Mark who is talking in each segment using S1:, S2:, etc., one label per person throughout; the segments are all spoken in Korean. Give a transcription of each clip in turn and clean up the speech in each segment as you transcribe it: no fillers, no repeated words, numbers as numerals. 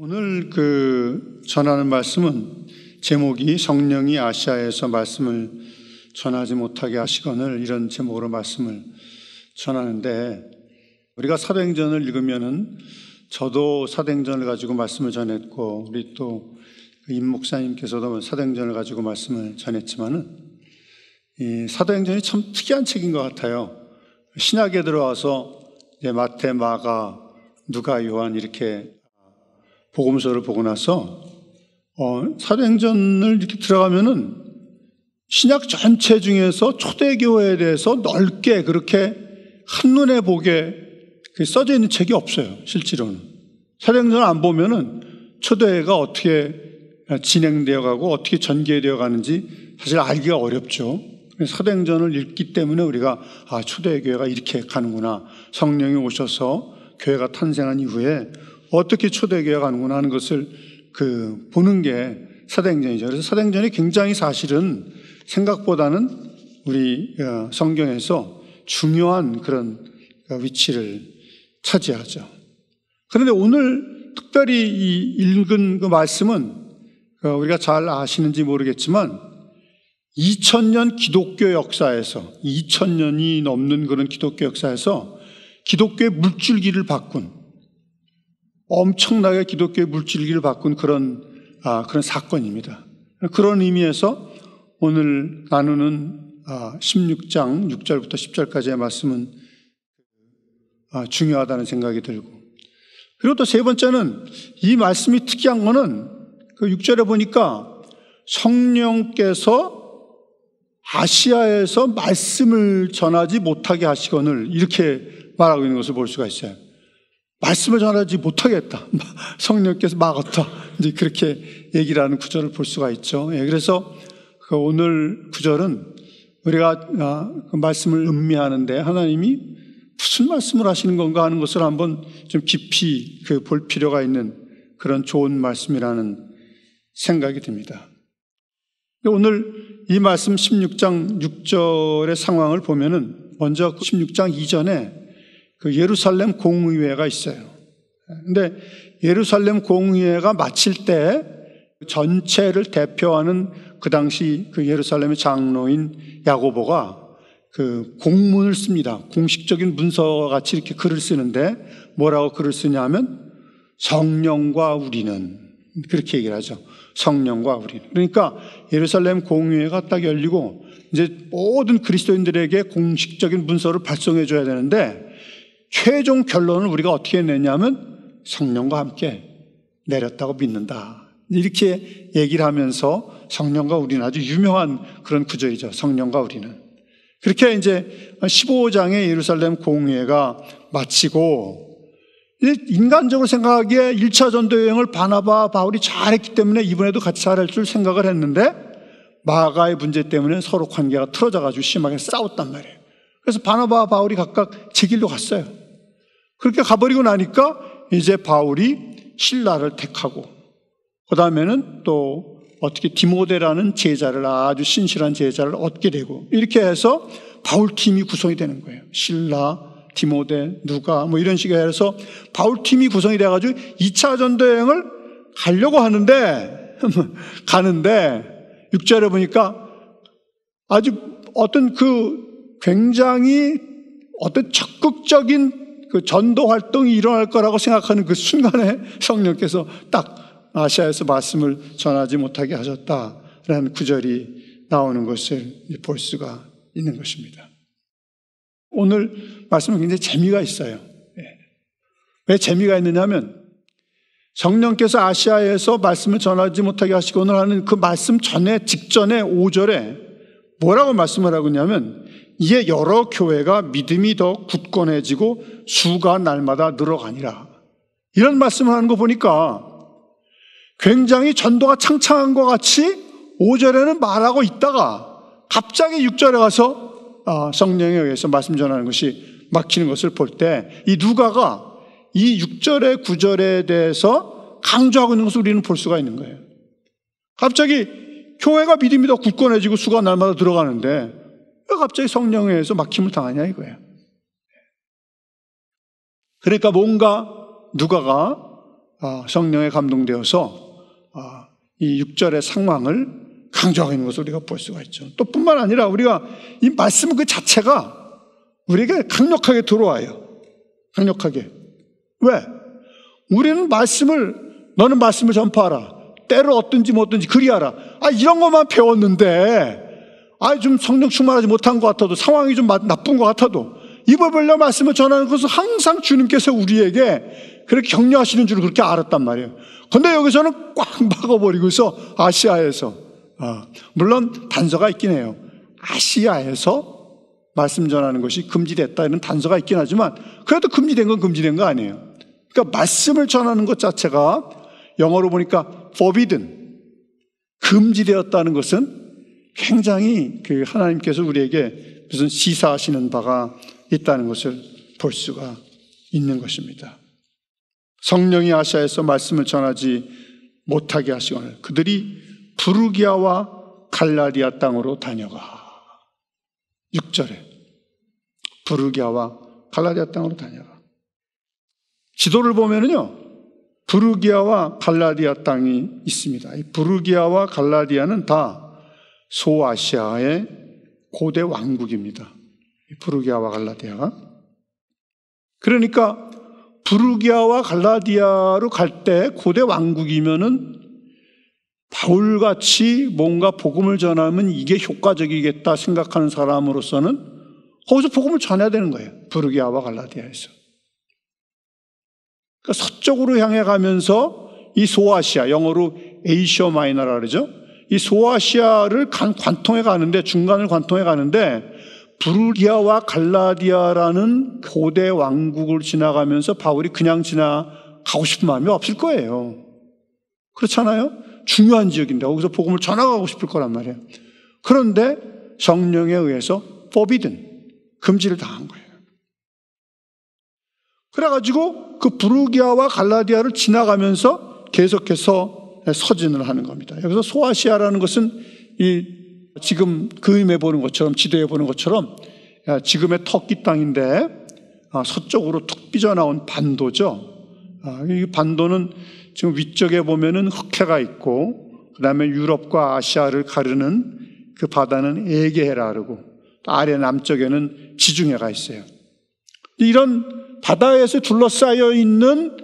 S1: 오늘 전하는 말씀은 제목이 성령이 아시아에서 말씀을 전하지 못하게 하시거늘, 이런 제목으로 말씀을 전하는데, 우리가 사도행전을 읽으면은 저도 사도행전을 가지고 말씀을 전했고, 우리 또 임 목사님께서도 사도행전을 가지고 말씀을 전했지만은, 이 사도행전이 참 특이한 책인 것 같아요. 신약에 들어와서 이제 마태, 마가, 누가, 요한 이렇게 복음서를 보고 나서 사도행전을 이렇게 들어가면은 신약 전체 중에서 초대교회에 대해서 넓게 그렇게 한눈에 보게 써져 있는 책이 없어요. 실제로는 사도행전을 안 보면은 초대회가 어떻게 진행되어 가고 어떻게 전개되어 가는지 사실 알기가 어렵죠. 사도행전을 읽기 때문에 우리가 초대교회가 이렇게 가는구나, 성령이 오셔서 교회가 탄생한 이후에 어떻게 초대교회가 가는구나 하는 것을 보는 게 사도행전이죠. 그래서 사도행전이 굉장히 사실은 생각보다는 우리 성경에서 중요한 그런 위치를 차지하죠. 그런데 오늘 특별히 이 읽은 그 말씀은 우리가 잘 아시는지 모르겠지만 2000년 기독교 역사에서, 2000년이 넘는 그런 기독교 역사에서 기독교의 물줄기를 바꾼, 엄청나게 기독교의 물줄기를 바꾼 그런 사건입니다. 그런 의미에서 오늘 나누는 16장 6절부터 10절까지의 말씀은 중요하다는 생각이 들고, 그리고 또 세 번째는 이 말씀이 특이한 거는 6절에 보니까 성령께서 아시아에서 말씀을 전하지 못하게 하시거늘, 이렇게 말하고 있는 것을 볼 수가 있어요. 말씀을 전하지 못하게 했다, 성령께서 막았다, 이제 그렇게 얘기를 하는 구절을 볼 수가 있죠. 그래서 오늘 구절은 우리가 그 말씀을 음미하는데 하나님이 무슨 말씀을 하시는 건가 하는 것을 한번 좀 깊이 볼 필요가 있는 그런 좋은 말씀이라는 생각이 듭니다. 오늘 이 말씀 16장 6절의 상황을 보면은 먼저 16장 이전에 예루살렘 공의회가 있어요. 근데 예루살렘 공의회가 마칠 때 전체를 대표하는 그 당시 예루살렘의 장로인 야고보가 공문을 씁니다. 공식적인 문서와 같이 이렇게 글을 쓰는데 뭐라고 글을 쓰냐면 성령과 우리는, 그렇게 얘기를 하죠. 성령과 우리는. 그러니까 예루살렘 공의회가 딱 열리고 이제 모든 그리스도인들에게 공식적인 문서를 발송해 줘야 되는데, 최종 결론을 우리가 어떻게 내냐면 성령과 함께 내렸다고 믿는다, 이렇게 얘기를 하면서 성령과 우리는, 아주 유명한 그런 구절이죠. 성령과 우리는. 그렇게 이제 15장의 예루살렘 공의회가 마치고, 인간적으로 생각하기에 1차 전도 여행을 바나바, 바울이 잘했기 때문에 이번에도 같이 잘할 줄 생각을 했는데, 마가의 문제 때문에 서로 관계가 틀어져가지고 심하게 싸웠단 말이에요. 그래서 바나바와 바울이 각각 제 길로 갔어요. 그렇게 가버리고 나니까 이제 바울이 실라를 택하고, 그 다음에는 또 어떻게 디모데라는 제자를, 아주 신실한 제자를 얻게 되고, 이렇게 해서 바울 팀이 구성이 되는 거예요. 실라, 디모데, 누가 이런 식으로 해서 바울 팀이 구성이 돼가지고 2차 전도 여행을 가려고 하는데 가는데 6절에 보니까 아주 어떤 굉장히 어떤 적극적인 전도 활동이 일어날 거라고 생각하는 그 순간에 성령께서 딱 아시아에서 말씀을 전하지 못하게 하셨다라는 구절이 나오는 것을 볼 수가 있는 것입니다. 오늘 말씀은 굉장히 재미가 있어요. 왜 재미가 있느냐면 성령께서 아시아에서 말씀을 전하지 못하게 하시고는 하는 그 말씀 직전에 5절에 뭐라고 말씀을 하고 있냐면, 이에 여러 교회가 믿음이 더 굳건해지고 수가 날마다 늘어가니라, 이런 말씀을 하는 거 보니까 굉장히 전도가 창창한 것 같이 5절에는 말하고 있다가 갑자기 6절에 가서 성령에 의해서 말씀 전하는 것이 막히는 것을 볼 때, 이 누가가 이 6절에 9절에 대해서 강조하고 있는 것을 우리는 볼 수가 있는 거예요. 갑자기 교회가 믿음이 더 굳건해지고 수가 날마다 들어가는데 왜 갑자기 성령에 의해서 막힘을 당하냐 이거예요. 그러니까 뭔가 누가가 성령에 감동되어서 이 6절의 상황을 강조하고 있는 것을 우리가 볼 수가 있죠. 또 뿐만 아니라 우리가 이 말씀 그 자체가 우리에게 강력하게 들어와요. 강력하게. 왜? 우리는 너는 말씀을 전파하라. 때를 얻든지 못 얻든지 그리하라. 이런 것만 배웠는데, 좀 성령 충만하지 못한 것 같아도, 상황이 좀 나쁜 것 같아도, 입을 벌려 말씀을 전하는 것은 항상 주님께서 우리에게 그렇게 격려하시는 줄 그렇게 알았단 말이에요. 근데 여기서는 꽉 막아버리고서 아시아에서, 물론 단서가 있긴 해요. 아시아에서 말씀 전하는 것이 금지됐다 이런 단서가 있긴 하지만 그래도 금지된 건 금지된 거 아니에요. 그러니까 말씀을 전하는 것 자체가 영어로 보니까 forbidden, 금지되었다는 것은 굉장히 하나님께서 우리에게 무슨 시사하시는 바가 있다는 것을 볼 수가 있는 것입니다. 성령이 아시아에서 말씀을 전하지 못하게 하시거늘 그들이 부르기아와 갈라디아 땅으로 다녀가. 6절에 부르기아와 갈라디아 땅으로 다녀가. 지도를 보면은요, 부르기아와 갈라디아 땅이 있습니다. 이 부르기아와 갈라디아는 다 소아시아의 고대 왕국입니다. 부르기아와 갈라디아가. 그러니까 부르기아와 갈라디아로 갈 때 고대 왕국이면은 바울같이 뭔가 복음을 전하면 이게 효과적이겠다 생각하는 사람으로서는 거기서 복음을 전해야 되는 거예요. 부르기아와 갈라디아에서. 그러니까 서쪽으로 향해 가면서 이 소아시아, 영어로 에이시아 마이너라 그러죠. 이 소아시아를 관통해 가는데, 중간을 관통해 가는데 부르기아와 갈라디아라는 고대 왕국을 지나가면서 바울이 그냥 지나가고 싶은 마음이 없을 거예요. 그렇잖아요? 중요한 지역인데 거기서 복음을 전하고 싶을 거란 말이에요. 그런데 성령에 의해서 forbidden, 금지를 당한 거예요. 그래가지고 그 부르기아와 갈라디아를 지나가면서 계속해서 서진을 하는 겁니다. 여기서 소아시아라는 것은 지금 그림에 보는 것처럼, 지도에 보는 것처럼 지금의 터키 땅인데 서쪽으로 툭 삐져나온 반도죠. 이 반도는 지금 위쪽에 보면은 흑해가 있고, 그 다음에 유럽과 아시아를 가르는 그 바다는 에게해라 그러고, 또 아래 남쪽에는 지중해가 있어요. 이런 바다에서 둘러싸여 있는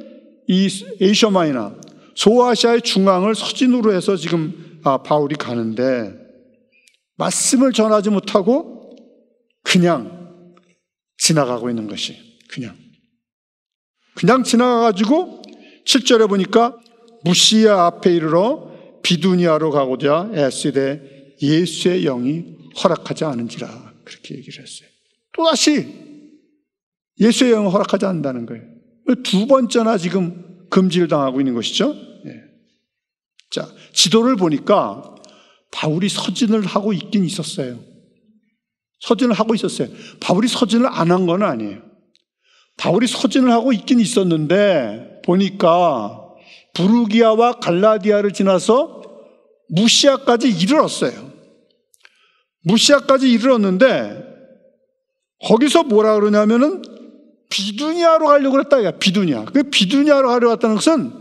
S1: 이 에이시아 마이너, 소아시아의 중앙을 서진으로 해서 지금 바울이 가는데, 말씀을 전하지 못하고 그냥 지나가고 있는 것이, 그냥 지나가가지고 7절에 보니까 무시아 앞에 이르러 비두니아로 가고자 애쓰되 예수의 영이 허락하지 않은지라, 그렇게 얘기를 했어요. 또다시 예수의 영을 허락하지 않는다는 거예요. 두 번째나 지금 금지를 당하고 있는 것이죠. 자, 지도를 보니까 바울이 서진을 하고 있긴 있었어요. 서진을 하고 있었어요. 바울이 서진을 안 한 건 아니에요. 바울이 서진을 하고 있긴 있었는데 보니까 부르기아와 갈라디아를 지나서 무시아까지 이르렀어요. 무시아까지 이르렀는데 거기서 뭐라 그러냐면은 비두니아로 가려고 그랬다. 비두니아. 그 비두니아로 가려고 했다는 것은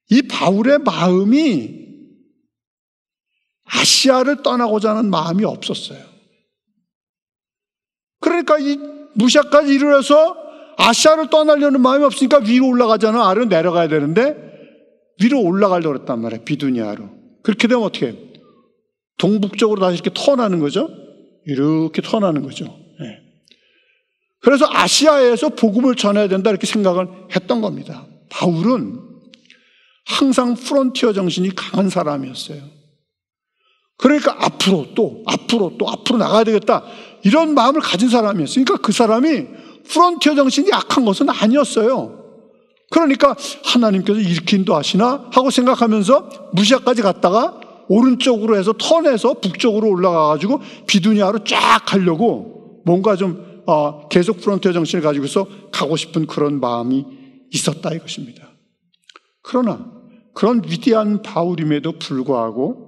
S1: 이 바울의 마음이 아시아를 떠나고자 하는 마음이 없었어요. 그러니까 이 무시아까지 이르러서 아시아를 떠나려는 마음이 없으니까 위로 올라가잖아. 아래로 내려가야 되는데 위로 올라가려고 그랬단 말이에요. 비두니아로. 그렇게 되면 어떻게 해요? 동북쪽으로 다시 이렇게 턴하는 거죠. 이렇게 턴하는 거죠. 그래서 아시아에서 복음을 전해야 된다 이렇게 생각을 했던 겁니다. 바울은 항상 프론티어 정신이 강한 사람이었어요. 그러니까 앞으로 나가야 되겠다 이런 마음을 가진 사람이었어요. 그러니까 그 사람이 프론티어 정신이 약한 것은 아니었어요. 그러니까 하나님께서 이렇게 인도하시나 하고 생각하면서 무시아까지 갔다가 오른쪽으로 해서 턴해서 북쪽으로 올라가가지고 비두니아로 쫙 가려고 뭔가 좀 계속 프론티어 정신을 가지고서 가고 싶은 그런 마음이 있었다 이것입니다. 그러나 그런 위대한 바울임에도 불구하고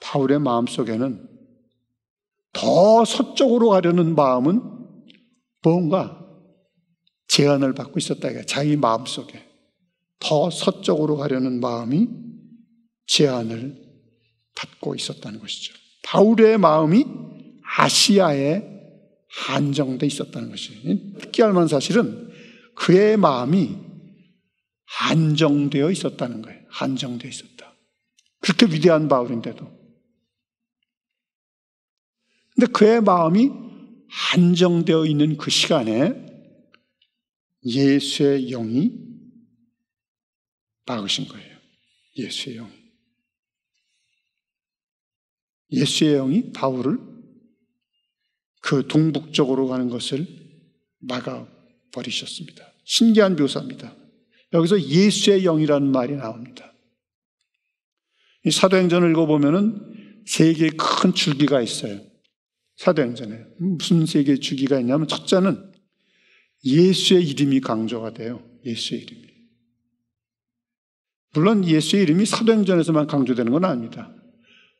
S1: 바울의 마음속에는 더 서쪽으로 가려는 마음은 뭔가 제한을 받고 있었다. 자기 마음속에 더 서쪽으로 가려는 마음이 제한을 받고 있었다는 것이죠. 바울의 마음이 아시아에 한정돼 있었다는 것이에요. 특기할 만한 사실은 그의 마음이 한정되어 있었다는 거예요. 한정되어 있었다. 그렇게 위대한 바울인데도. 근데 그의 마음이 한정되어 있는 그 시간에 예수의 영이 막으신 거예요. 예수의 영이. 예수의 영이 바울을 그 동북쪽으로 가는 것을 막아버리셨습니다. 신기한 묘사입니다. 여기서 예수의 영이라는 말이 나옵니다. 이 사도행전을 읽어보면은 세 개의 큰 줄기가 있어요. 사도행전에. 무슨 세 개의 줄기가 있냐면 첫째는 예수의 이름이 강조가 돼요. 예수의 이름이. 물론 예수의 이름이 사도행전에서만 강조되는 건 아닙니다.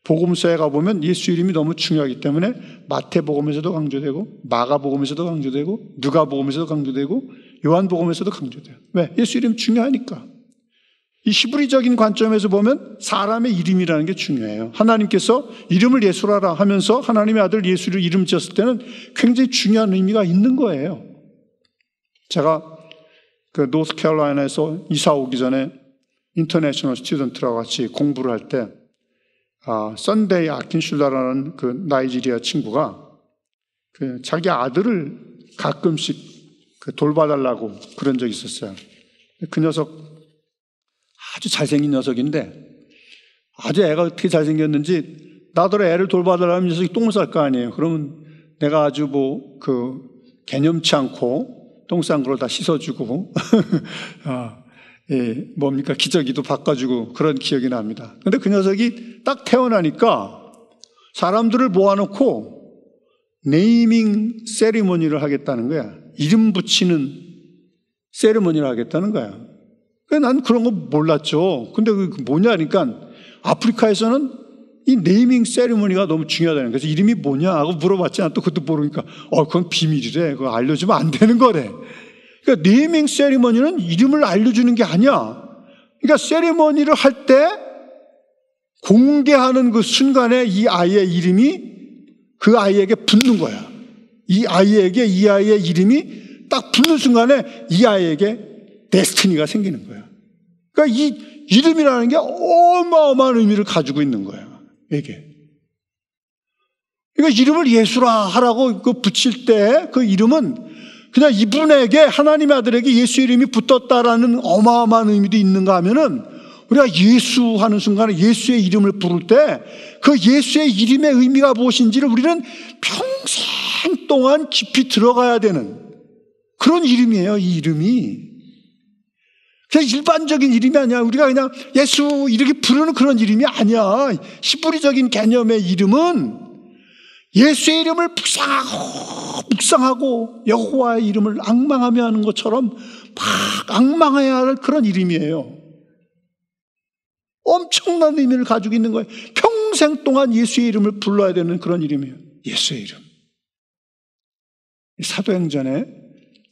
S1: 복음서에 가보면 예수 이름이 너무 중요하기 때문에 마태복음에서도 강조되고 마가복음에서도 강조되고 누가복음에서도 강조되고 요한복음에서도 강조돼요. 왜? 예수 이름 중요하니까. 이 히브리적인 관점에서 보면 사람의 이름이라는 게 중요해요. 하나님께서 이름을 예수라라 하면서 하나님의 아들 예수를 이름 지었을 때는 굉장히 중요한 의미가 있는 거예요. 제가 그 노스캐롤라이나에서 이사 오기 전에 인터내셔널 스튜던트랑 같이 공부를 할 때 선데이 아킨슐라라는 그 나이지리아 친구가 그 자기 아들을 가끔씩 그 돌봐달라고 그런 적이 있었어요. 그 녀석 아주 잘생긴 녀석인데 아주 애가 어떻게 잘생겼는지 나더러 애를 돌봐달라면 녀석이 똥을 쌀 거 아니에요. 그러면 내가 아주 뭐 그 개념치 않고 똥 싼 걸 다 씻어주고 예, 뭡니까 기저귀도 바꿔주고 그런 기억이 납니다. 근데 그 녀석이 딱 태어나니까 사람들을 모아놓고 네이밍 세리머니를 하겠다는 거야. 이름 붙이는 세리머니를 하겠다는 거야. 난 그런 거 몰랐죠. 근데 그 뭐냐니까 아프리카에서는 이 네이밍 세리머니가 너무 중요하다는 거예요. 그래서 이름이 뭐냐 하고 물어봤지. 난 또 그것도 모르니까 그건 비밀이래. 그거 알려주면 안 되는 거래. 그러니까 네이밍 세리머니는 이름을 알려주는 게 아니야. 그러니까 세리머니를 할 때 공개하는 그 순간에 이 아이의 이름이 그 아이에게 붙는 거야. 이 아이에게 이 아이의 이름이 딱 붙는 순간에 이 아이에게 데스티니가 생기는 거야. 그러니까 이 이름이라는 게 어마어마한 의미를 가지고 있는 거야. 이게. 그러니까 이름을 예수라 하라고 그 붙일 때 그 이름은 그냥 이분에게 하나님의 아들에게 예수 이름이 붙었다라는 어마어마한 의미도 있는가 하면은 우리가 예수 하는 순간에 예수의 이름을 부를 때 그 예수의 이름의 의미가 무엇인지를 우리는 평생 동안 깊이 들어가야 되는 그런 이름이에요. 이 이름이. 그냥 일반적인 이름이 아니야. 우리가 그냥 예수 이렇게 부르는 그런 이름이 아니야. 히브리적인 개념의 이름은 예수의 이름을 묵상하고 여호와의 이름을 앙망하며 하는 것처럼 막 앙망해야 할 그런 이름이에요. 엄청난 의미를 가지고 있는 거예요. 평생 동안 예수의 이름을 불러야 되는 그런 이름이에요. 예수의 이름. 사도행전에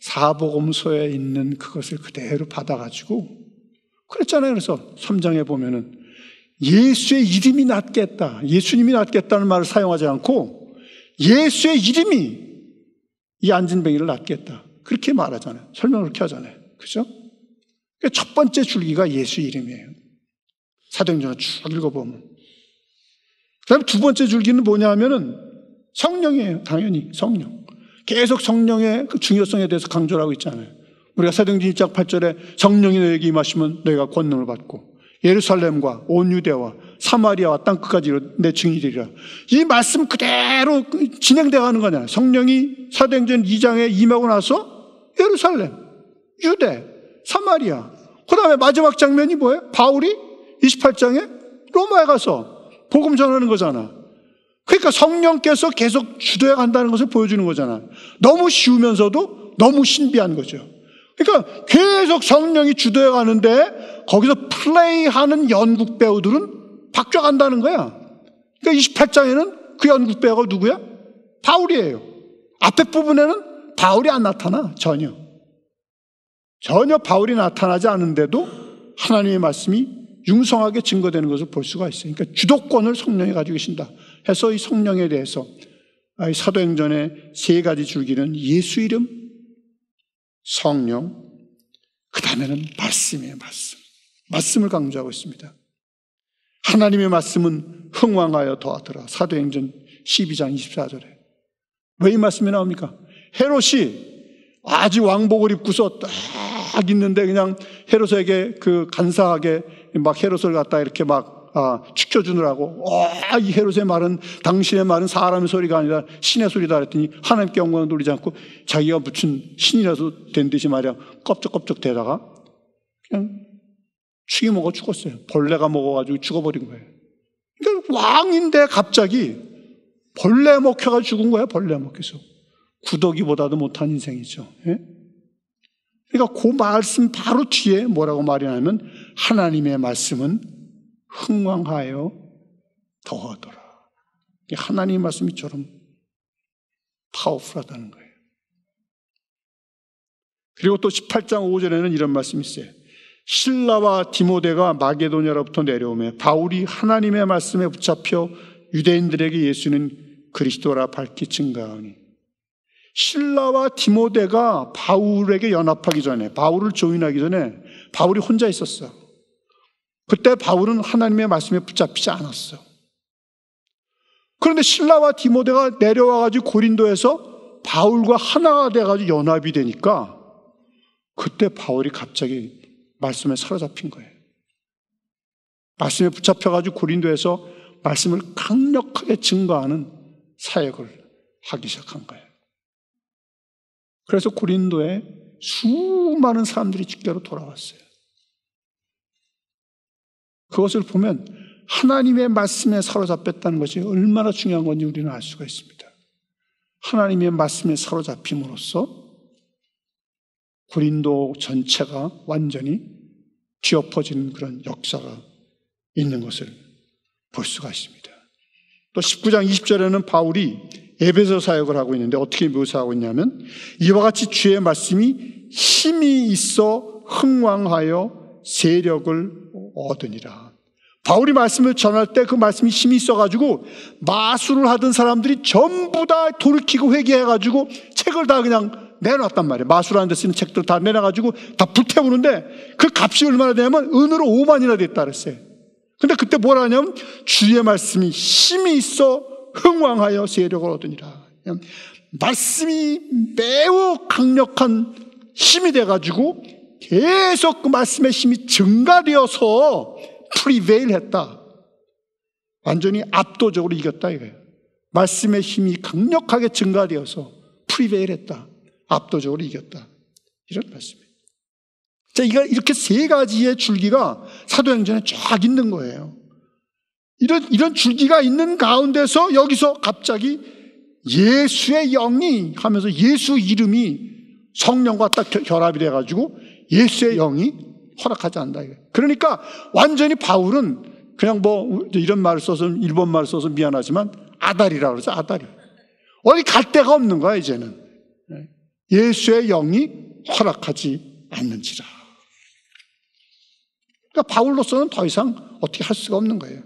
S1: 사복음서에 있는 그것을 그대로 받아가지고 그랬잖아요. 그래서 3장에 보면은 예수의 이름이 낫겠다. 예수님이 낫겠다는 말을 사용하지 않고 예수의 이름이 이 안진뱅이를 낫겠다. 그렇게 말하잖아요. 설명을 그렇게 하잖아요. 그죠? 첫 번째 줄기가 예수 이름이에요. 사도행전을 쭉 읽어보면. 그 다음에 두 번째 줄기는 뭐냐 하면은 성령이에요. 당연히 성령. 계속 성령의 그 중요성에 대해서 강조를 하고 있잖아요. 우리가 사도행전 1장 8절에 성령이 너에게 임하시면 너희가 권능을 받고 예루살렘과 온 유대와 사마리아와 땅끝까지 내 증인이 되리라. 이 말씀 그대로 진행되어 가는 거냐. 성령이 사도행전 2장에 임하고 나서 예루살렘, 유대, 사마리아. 그 다음에 마지막 장면이 뭐예요? 바울이 28장에 로마에 가서 복음 전하는 거잖아. 그러니까 성령께서 계속 주도해 간다는 것을 보여주는 거잖아. 너무 쉬우면서도 너무 신비한 거죠. 그러니까 계속 성령이 주도해 가는데 거기서 플레이하는 연극 배우들은 바뀌어간다는 거야. 그러니까 28장에는 그 연극 배우가 누구야? 바울이에요. 앞에 부분에는 바울이 안 나타나. 전혀 바울이 나타나지 않은데도 하나님의 말씀이 융성하게 증거되는 것을 볼 수가 있어요. 그러니까 주도권을 성령이 가지고 계신다 해서 이 성령에 대해서 사도행전의 세 가지 줄기는 예수 이름, 성령, 그 다음에는 말씀이에요. 말씀을 강조하고 있습니다. 하나님의 말씀은 흥왕하여 더하더라. 사도행전 12장 24절에. 왜 이 말씀이 나옵니까? 헤롯이 아직 왕복을 입고서 딱 있는데 그냥 헤롯에게 간사하게 막 헤롯을 갖다 이렇게 막 축혀주느라고 이 헤롯의 말은 당신의 말은 사람의 소리가 아니라 신의 소리다 그랬더니 하나님께 영광을 돌리지 않고 자기가 무슨 신이라서 된 듯이 말이야 껍적껍적 대다가 그냥 죽이 먹어 죽었어요. 벌레가 먹어가지고 죽어버린 거예요. 그러니까 왕인데 갑자기 벌레 먹혀가지고 죽은 거예요. 벌레 먹혀서. 구더기보다도 못한 인생이죠. 예? 그러니까 그 말씀 바로 뒤에 뭐라고 말하냐면 하나님의 말씀은 흥왕하여 더하더라. 하나님의 말씀이 저런 파워풀하다는 거예요. 그리고 또 18장 5절에는 이런 말씀이 있어요. 실라와 디모데가 마게도냐로부터 내려오매 바울이 하나님의 말씀에 붙잡혀 유대인들에게 예수는 그리스도라 밝히 증거하니. 실라와 디모데가 바울에게 연합하기 전에, 바울을 조인하기 전에 바울이 혼자 있었어. 그때 바울은 하나님의 말씀에 붙잡히지 않았어. 그런데 실라와 디모데가 내려와가지고 고린도에서 바울과 하나가 돼가지고 연합이 되니까 그때 바울이 갑자기 말씀에 사로잡힌 거예요. 말씀에 붙잡혀가지고 고린도에서 말씀을 강력하게 증거하는 사역을 하기 시작한 거예요. 그래서 고린도에 수많은 사람들이 집회로 돌아왔어요. 그것을 보면 하나님의 말씀에 사로잡혔다는 것이 얼마나 중요한 건지 우리는 알 수가 있습니다. 하나님의 말씀에 사로잡힘으로써 고린도 전체가 완전히 뒤엎어지는 그런 역사가 있는 것을 볼 수가 있습니다. 또 19장 20절에는 바울이 에베소 사역을 하고 있는데 어떻게 묘사하고 있냐면 이와 같이 주의 말씀이 힘이 있어 흥왕하여 세력을 얻으니라. 바울이 말씀을 전할 때 그 말씀이 힘이 있어가지고 마술을 하던 사람들이 전부 다 돌이키고 회개해가지고 책을 다 그냥 내놨단 말이에요. 마술하는 데 쓰는 책들 다 내놔가지고 다 불태우는데 그 값이 얼마나 되냐면 은으로 5만이나 됐다 그랬어요. 근데 그때 뭐라 하냐면 주의 말씀이 힘이 있어 흥왕하여 세력을 얻으니라. 말씀이 매우 강력한 힘이 돼가지고 계속 그 말씀의 힘이 증가되어서 프리베일 했다. 완전히 압도적으로 이겼다 이거예요. 말씀의 힘이 강력하게 증가되어서 프리베일 했다. 압도적으로 이겼다. 이런 말씀이에요. 자, 이렇게 세 가지의 줄기가 사도행전에 쫙 있는 거예요. 이런 줄기가 있는 가운데서 여기서 갑자기 예수의 영이 하면서 예수 이름이 성령과 딱 결합이 돼가지고 예수의 영이 허락하지 않는다. 그러니까 완전히 바울은 그냥 뭐 이런 말을 써서 일본 말을 써서 미안하지만 아다리라고 그러죠. 아다리. 어디 갈 데가 없는 거야 이제는. 예수의 영이 허락하지 않는지라. 그러니까 바울로서는 더 이상 어떻게 할 수가 없는 거예요.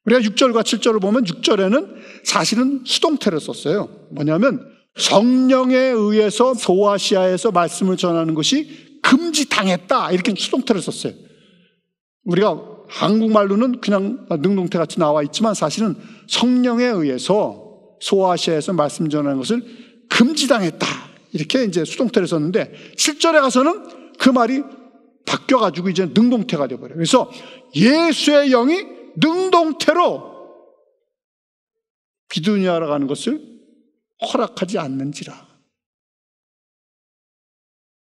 S1: 우리가 6절과 7절을 보면 6절에는 사실은 수동태를 썼어요. 뭐냐면 성령에 의해서 소아시아에서 말씀을 전하는 것이 금지당했다 이렇게 수동태를 썼어요. 우리가 한국말로는 그냥 능동태 같이 나와 있지만 사실은 성령에 의해서 소아시아에서 말씀 전하는 것을 금지당했다 이렇게 이제 수동태를 썼는데 7절에 가서는 그 말이 바뀌어가지고 이제 능동태가 되어버려요. 그래서 예수의 영이 능동태로 비두니아로 가는 것을 허락하지 않는지라.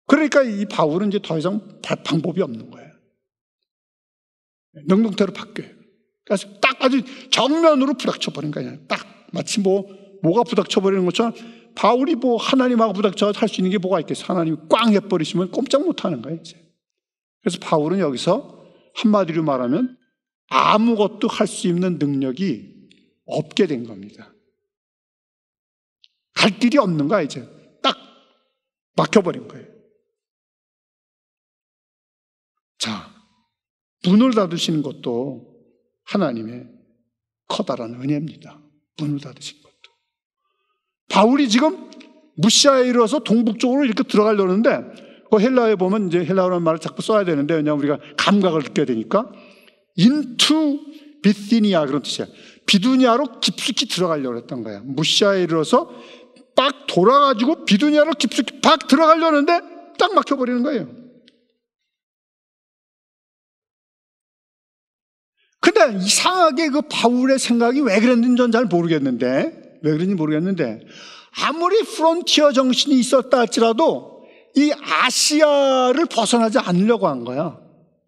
S1: 그러니까 이 바울은 이제 더 이상 방법이 없는 거예요. 능동태로 바뀌어요. 그래서 딱 아주 정면으로 부닥쳐버린 거예요. 딱 마치 뭐가 부닥쳐버리는 것처럼 바울이 뭐 하나님하고 부닥쳐 할 수 있는 게 뭐가 있겠어요. 하나님이 꽝 해버리시면 꼼짝 못하는 거예요. 이제. 그래서 바울은 여기서 한마디로 말하면 아무것도 할 수 있는 능력이 없게 된 겁니다. 갈 길이 없는 거야 이제. 딱 막혀버린 거예요. 자, 문을 닫으시는 것도 하나님의 커다란 은혜입니다. 문을 닫으신 것도. 바울이 지금 무시아에 이르러서 동북쪽으로 이렇게 들어가려는데, 그 헬라어에 보면 이제 헬라어라는 말을 자꾸 써야 되는데, 왜냐하면 우리가 감각을 느껴야 되니까, into 비시니아 그런 뜻이야. 비두니아로 깊숙이 들어가려고 했던 거야. 무시아에 이르러서 딱 돌아가지고 비두니아로 깊숙이 팍 들어가려는데 딱 막혀버리는 거예요. 근데 이상하게 그 바울의 생각이 왜 그랬는지 전 잘 모르겠는데, 아무리 프론티어 정신이 있었다 할지라도 이 아시아를 벗어나지 않으려고 한 거야.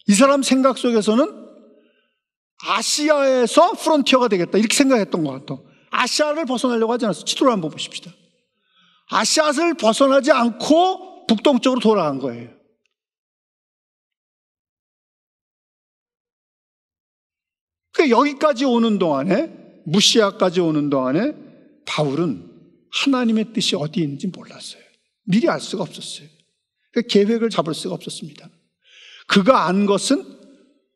S1: 이 사람 생각 속에서는 아시아에서 프론티어가 되겠다 이렇게 생각했던 것 같아. 아시아를 벗어나려고 하지 않았어. 지도를 한번 보십시다. 아시아를 벗어나지 않고 북동쪽으로 돌아간 거예요. 여기까지 오는 동안에, 무시아까지 오는 동안에 바울은 하나님의 뜻이 어디에 있는지 몰랐어요. 미리 알 수가 없었어요. 계획을 잡을 수가 없었습니다. 그가 안 것은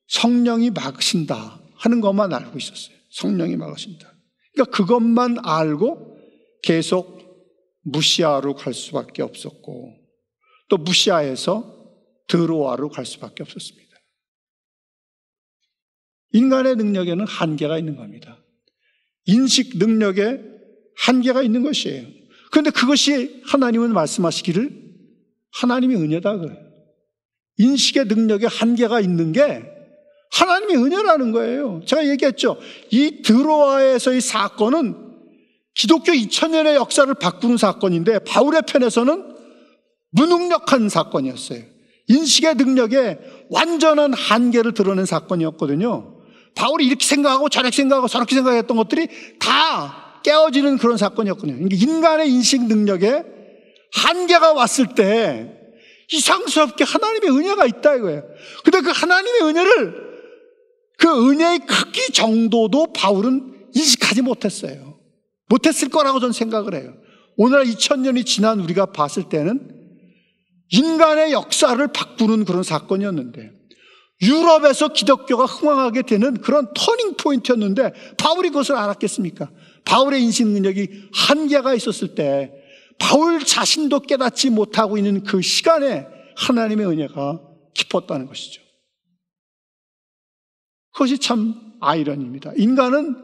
S1: 성령이 막으신다 하는 것만 알고 있었어요. 성령이 막으신다. 그러니까 그것만 알고 계속 무시아로 갈 수밖에 없었고, 또 무시아에서 드로아로 갈 수밖에 없었습니다. 인간의 능력에는 한계가 있는 겁니다. 인식 능력에 한계가 있는 것이에요. 그런데 그것이 하나님은 말씀하시기를 하나님의 은혜다 그래요. 인식의 능력에 한계가 있는 게 하나님의 은혜라는 거예요. 제가 얘기했죠. 이 드로아에서의 사건은 기독교 2000년의 역사를 바꾸는 사건인데 바울의 편에서는 무능력한 사건이었어요. 인식의 능력에 완전한 한계를 드러낸 사건이었거든요. 바울이 이렇게 생각하고 저렇게 생각하고 저렇게 생각했던 것들이 다 깨어지는 그런 사건이었거든요. 인간의 인식 능력에 한계가 왔을 때 이상스럽게 하나님의 은혜가 있다 이거예요. 근데 그 하나님의 은혜를, 그 은혜의 크기 정도도 바울은 인식하지 못했어요. 못했을 거라고 저는 생각을 해요. 오늘날 2000년이 지난 우리가 봤을 때는 인간의 역사를 바꾸는 그런 사건이었는데, 유럽에서 기독교가 흥왕하게 되는 그런 터닝 포인트였는데 바울이 그것을 알았겠습니까? 바울의 인식 능력이 한계가 있었을 때 바울 자신도 깨닫지 못하고 있는 그 시간에 하나님의 은혜가 깊었다는 것이죠. 그것이 참 아이러니입니다. 인간은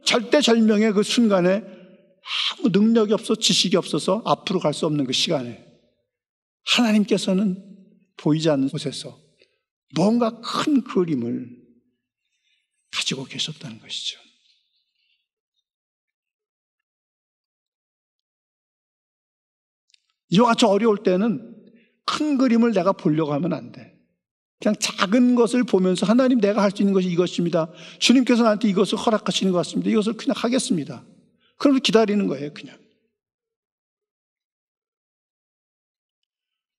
S1: 절대절명의 그 순간에 아무 능력이 없어 지식이 없어서 앞으로 갈 수 없는 그 시간에 하나님께서는 보이지 않는 곳에서 뭔가 큰 그림을 가지고 계셨다는 것이죠. 이와 같이 어려울 때는 큰 그림을 내가 보려고 하면 안 돼. 그냥 작은 것을 보면서 하나님, 내가 할 수 있는 것이 이것입니다. 주님께서 나한테 이것을 허락하시는 것 같습니다. 이것을 그냥 하겠습니다. 그러면 기다리는 거예요, 그냥.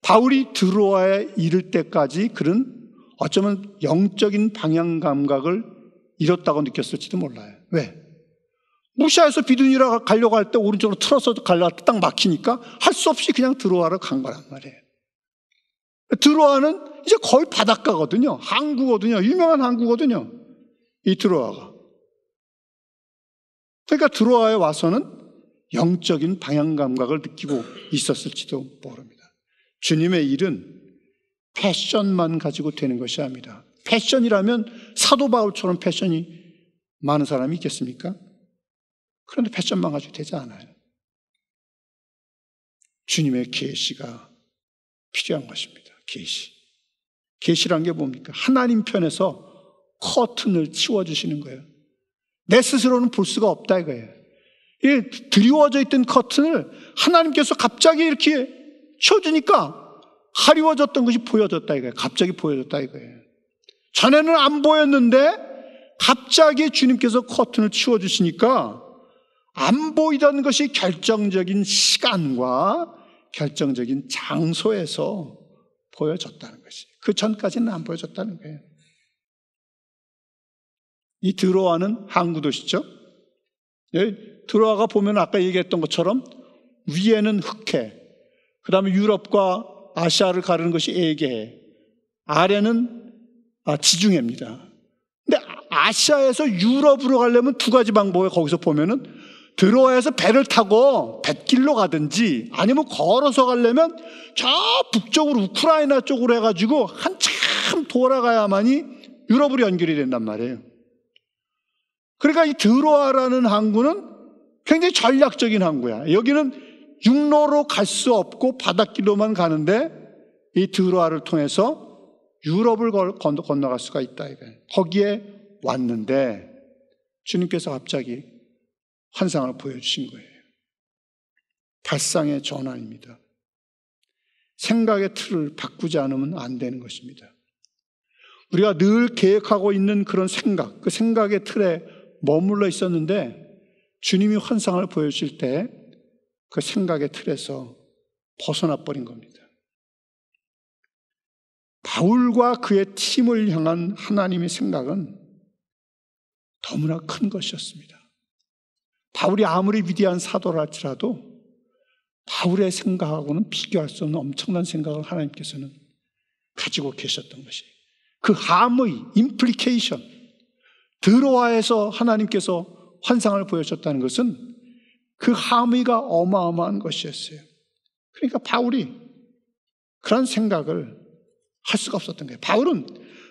S1: 바울이 드로아에 이를 때까지 그는 어쩌면 영적인 방향 감각을 잃었다고 느꼈을지도 몰라요. 왜? 무시아에서 비두니라 가려고 할 때 오른쪽으로 틀어서 가려고 할 때 딱 막히니까 할 수 없이 그냥 드로아로 간 거란 말이에요. 드로아는 이제 거의 바닷가거든요. 항구거든요. 유명한 항구거든요. 이 드로아가. 그러니까 드로아에 와서는 영적인 방향 감각을 느끼고 있었을지도 모릅니다. 주님의 일은 패션만 가지고 되는 것이 아니라, 패션이라면 사도 바울처럼 패션이 많은 사람이 있겠습니까? 그런데 패션만 가지고 되지 않아요. 주님의 계시가 필요한 것입니다. 계시란 게 뭡니까? 하나님 편에서 커튼을 치워주시는 거예요. 내 스스로는 볼 수가 없다 이거예요. 이 드리워져 있던 커튼을 하나님께서 갑자기 이렇게 치워주니까 가리워졌던 것이 보여졌다 이거예요. 갑자기 보여졌다 이거예요. 전에는 안 보였는데 갑자기 주님께서 커튼을 치워주시니까 안 보이던 것이 결정적인 시간과 결정적인 장소에서 보여졌다는 것이, 그 전까지는 안 보여졌다는 거예요. 이 드로아는 항구 도시죠. 드로아가 보면 아까 얘기했던 것처럼 위에는 흑해, 그 다음에 유럽과 아시아를 가르는 것이 에게, 아래는 지중해입니다. 근데 아시아에서 유럽으로 가려면 두 가지 방법에 거기서 보면은 드로아에서 배를 타고 뱃길로 가든지 아니면 걸어서 가려면 저 북쪽으로 우크라이나 쪽으로 해가지고 한참 돌아가야만이 유럽으로 연결이 된단 말이에요. 그러니까 이 드로아라는 항구는 굉장히 전략적인 항구야. 여기는 육로로 갈 수 없고 바닷길로만 가는데 이 드로아를 통해서 유럽을 건너갈 수가 있다. 거기에 왔는데 주님께서 갑자기 환상을 보여주신 거예요. 발상의 전환입니다. 생각의 틀을 바꾸지 않으면 안 되는 것입니다. 우리가 늘 계획하고 있는 그런 생각, 그 생각의 틀에 머물러 있었는데 주님이 환상을 보여주실 때 그 생각의 틀에서 벗어나 버린 겁니다. 바울과 그의 팀을 향한 하나님의 생각은 너무나 큰 것이었습니다. 바울이 아무리 위대한 사도라 할지라도 바울의 생각하고는 비교할 수 없는 엄청난 생각을 하나님께서는 가지고 계셨던 것이에요. 그 함의 임플리케이션, 드로아에서 하나님께서 환상을 보여줬다는 것은 그 함의가 어마어마한 것이었어요. 그러니까 바울이 그런 생각을 할 수가 없었던 거예요. 바울은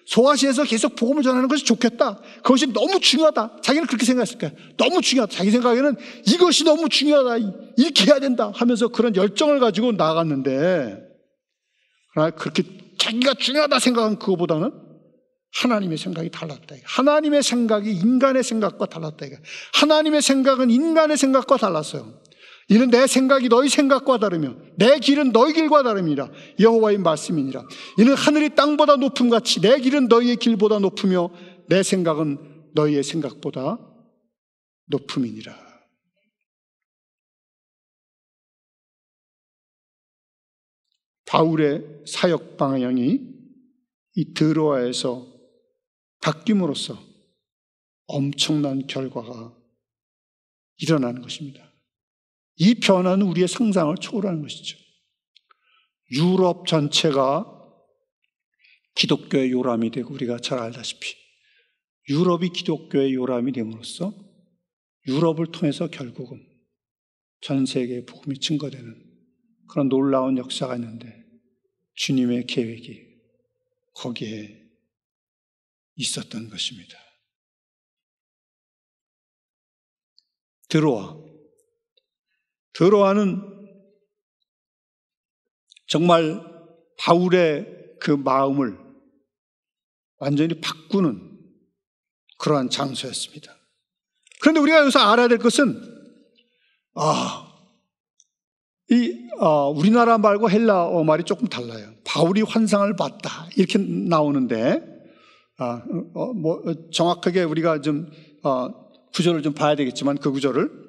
S1: 소아시아에서 계속 복음을 전하는 것이 좋겠다. 그것이 너무 중요하다. 자기는 그렇게 생각했을 거예요. 너무 중요하다. 자기 생각에는 이것이 너무 중요하다. 이렇게 해야 된다 하면서 그런 열정을 가지고 나갔는데, 그러나 그렇게 자기가 중요하다 생각한 그거보다는 하나님의 생각이 달랐다. 하나님의 생각이 인간의 생각과 달랐다. 하나님의 생각은 인간의 생각과 달랐어요. 이는 내 생각이 너희 생각과 다르며 내 길은 너희 길과 다름이라 여호와의 말씀이니라. 이는 하늘이 땅보다 높음같이 내 길은 너희의 길보다 높으며 내 생각은 너희의 생각보다 높음이니라. 바울의 사역 방향이 이 드로아에서 바뀜으로써 엄청난 결과가 일어나는 것입니다. 이 변화는 우리의 상상을 초월하는 것이죠. 유럽 전체가 기독교의 요람이 되고, 우리가 잘 알다시피 유럽이 기독교의 요람이 됨으로써 유럽을 통해서 결국은 전 세계에 복음이 증거되는 그런 놀라운 역사가 있는데, 주님의 계획이 거기에 있었던 것입니다. 드로아는 정말 바울의 그 마음을 완전히 바꾸는 그러한 장소였습니다. 그런데 우리가 여기서 알아야 될 것은 우리나라 말고 헬라어 말이 조금 달라요. 바울이 환상을 봤다 이렇게 나오는데 정확하게 우리가 좀 구절을 좀 봐야 되겠지만, 그 구절을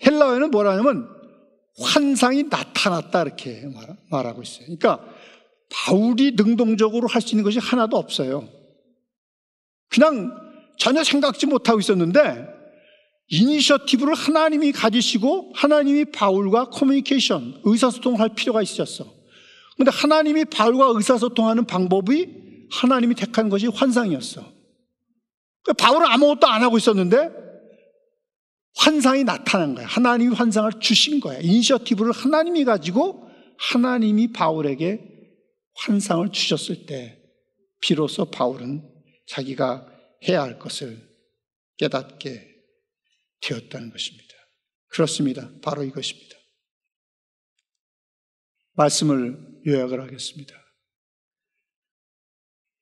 S1: 헬라어에는 뭐라 하냐면 환상이 나타났다 이렇게 말하고 있어요. 그러니까 바울이 능동적으로 할 수 있는 것이 하나도 없어요. 그냥 전혀 생각지 못하고 있었는데 이니셔티브를 하나님이 가지시고 하나님이 바울과 커뮤니케이션, 의사소통을 할 필요가 있었어. 그런데 하나님이 바울과 의사소통하는 방법이 하나님이 택한 것이 환상이었어. 바울은 아무것도 안 하고 있었는데 환상이 나타난 거야. 하나님이 환상을 주신 거야. 이니셔티브를 하나님이 가지고 하나님이 바울에게 환상을 주셨을 때 비로소 바울은 자기가 해야 할 것을 깨닫게 되었다는 것입니다. 그렇습니다. 바로 이것입니다. 말씀을 요약을 하겠습니다.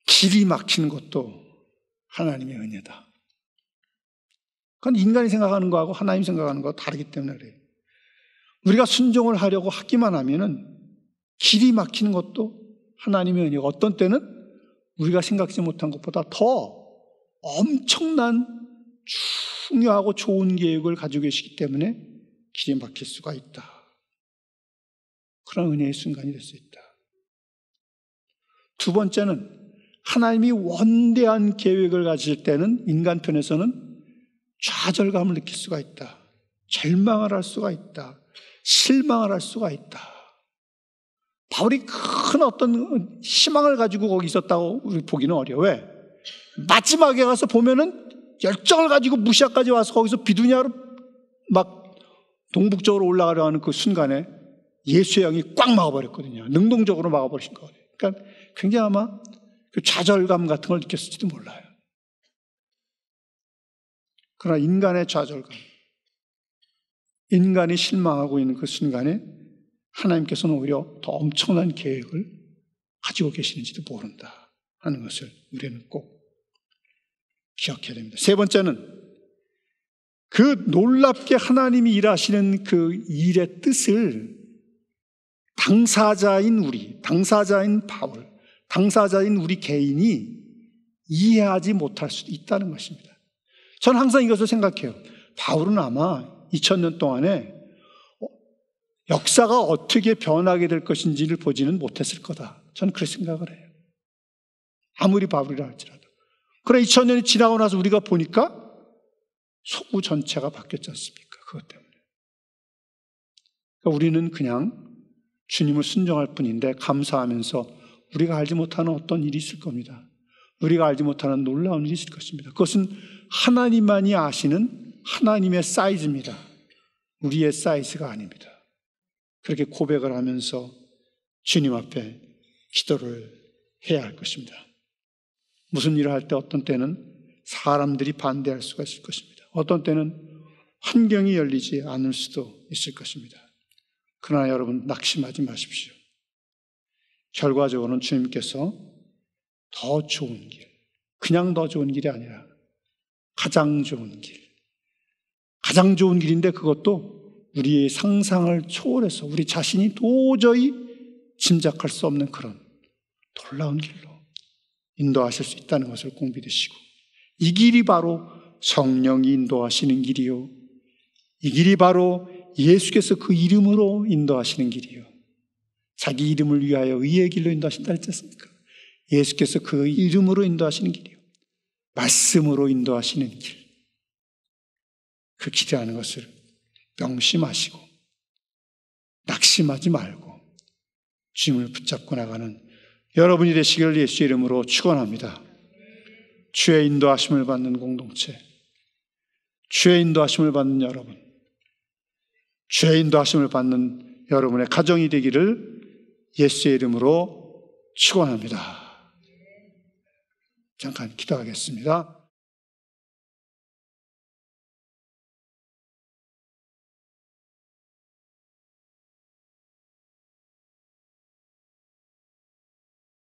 S1: 길이 막히는 것도 하나님의 은혜다. 그건 인간이 생각하는 거하고 하나님 생각하는 거하고 다르기 때문에 그래요. 우리가 순종을 하려고 하기만 하면은 길이 막히는 것도 하나님의 은혜고, 어떤 때는 우리가 생각지 못한 것보다 더 엄청난 중요하고 좋은 계획을 가지고 계시기 때문에 길이 막힐 수가 있다. 그런 은혜의 순간이 될 수 있다. 두 번째는 하나님이 원대한 계획을 가질 때는 인간 편에서는 좌절감을 느낄 수가 있다. 절망을 할 수가 있다. 실망을 할 수가 있다. 바울이 큰 어떤 희망을 가지고 거기 있었다고 우리 보기는 어려워. 왜? 마지막에 가서 보면은 열정을 가지고 무시아까지 와서 거기서 비두냐로 막 동북쪽으로 올라가려 하는 그 순간에 예수의 영이 꽉 막아버렸거든요. 능동적으로 막아버리신 거예요. 그러니까 굉장히 아마 그 좌절감 같은 걸 느꼈을지도 몰라요. 그러나 인간의 좌절감, 인간이 실망하고 있는 그 순간에 하나님께서는 오히려 더 엄청난 계획을 가지고 계시는지도 모른다 하는 것을 우리는 꼭 기억해야 됩니다. 세 번째는 그 놀랍게 하나님이 일하시는 그 일의 뜻을 당사자인 우리, 당사자인 바울, 당사자인 우리 개인이 이해하지 못할 수도 있다는 것입니다. 저는 항상 이것을 생각해요. 바울은 아마 2000년 동안에 역사가 어떻게 변하게 될 것인지를 보지는 못했을 거다. 저는 그렇게 생각을 해요. 아무리 바울이라 할지라도. 그러나 2000년이 지나고 나서 우리가 보니까 서구 전체가 바뀌었지 않습니까? 그것 때문에. 그러니까 우리는 그냥 주님을 순종할 뿐인데 감사하면서 우리가 알지 못하는 어떤 일이 있을 겁니다. 우리가 알지 못하는 놀라운 일이 있을 것입니다. 그것은 하나님만이 아시는 하나님의 사이즈입니다. 우리의 사이즈가 아닙니다. 그렇게 고백을 하면서 주님 앞에 기도를 해야 할 것입니다. 무슨 일을 할 때 어떤 때는 사람들이 반대할 수가 있을 것입니다. 어떤 때는 환경이 열리지 않을 수도 있을 것입니다. 그러나 여러분 낙심하지 마십시오. 결과적으로는 주님께서 더 좋은 길, 그냥 더 좋은 길이 아니라 가장 좋은 길, 가장 좋은 길인데 그것도 우리의 상상을 초월해서 우리 자신이 도저히 짐작할 수 없는 그런 놀라운 길로 인도하실 수 있다는 것을 꼭 믿으시고, 이 길이 바로 성령이 인도하시는 길이요, 이 길이 바로 예수께서 그 이름으로 인도하시는 길이요, 자기 이름을 위하여 의의 길로 인도하신다 했지 않습니까? 예수께서 그 이름으로 인도하시는 길이요, 말씀으로 인도하시는 길, 그 길이라는 것을 명심하시고 낙심하지 말고 주님을 붙잡고 나가는 여러분이 되시기를 예수의 이름으로 축원합니다. 주의 인도하심을 받는 공동체, 주의 인도하심을 받는 여러분, 주의 인도하심을 받는 여러분의 가정이 되기를 예수의 이름으로 축원합니다. 잠깐 기도하겠습니다.